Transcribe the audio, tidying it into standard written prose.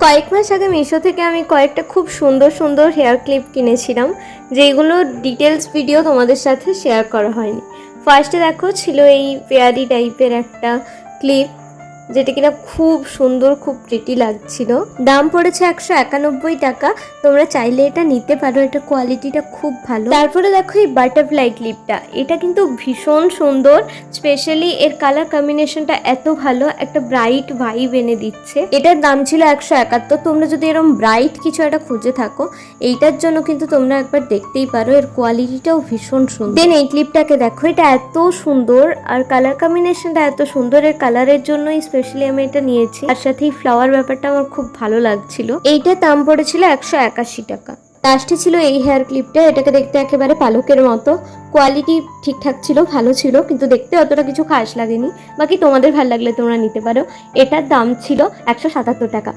কয়েক মাস আগে মিশো থেকে আমি কয়েকটা খুব সুন্দর সুন্দর হেয়ার ক্লিপ কিনেছিলাম, যেগুলো ডিটেলস ভিডিও তোমাদের সাথে শেয়ার করা হয়নি। ফার্স্টে দেখো ছিল এই পেয়ারি টাইপের একটা ক্লিপ, যেটা কিনা খুব সুন্দর, খুব প্রিটি লাগছিল। দাম পড়েছে 191 টাকা। তোমরা চাইলে এটা নিতে পারো, এটা কোয়ালিটিটা খুব ভালো। তারপরে দেখো এই বাটারফ্লাই ক্লিপটা, এটা কিন্তু ভীষণ সুন্দর। স্পেশালি এর কালার কম্বিনেশনটা এত ভালো, একটা ব্রাইট ভাইব এনে দিচ্ছে। এটার দাম ছিল 171। তোমরা যদি এরকম ব্রাইট কিছু একটা খুঁজে থাকো, এইটার জন্য কিন্তু তোমরা একবার দেখতেই পারো। এর কোয়ালিটিটাও ভীষণ সুন্দর। দেন এই ক্লিপটাকে দেখো, এটা এত সুন্দর আর কালার কম্বিনেশনটা এত সুন্দর। এর কালারের জন্যই স্পেশালি আমি এটা নিয়েছি। তার সাথে এই ফ্লাওয়ার ব্যাপারটা আমার খুব ভালো লাগছিল। এইটার দাম পড়েছিল 181 টাকা। লাস্টে ছিল এই হেয়ার ক্লিপটা, এটাকে দেখতে একেবারে পালকের মতো। কোয়ালিটি ঠিকঠাক ছিল, ভালো ছিল, কিন্তু দেখতে অতটা কিছু খাস লাগেনি। বাকি তোমাদের ভালো লাগলে তোমরা নিতে পারো। এটার দাম ছিল 177 টাকা।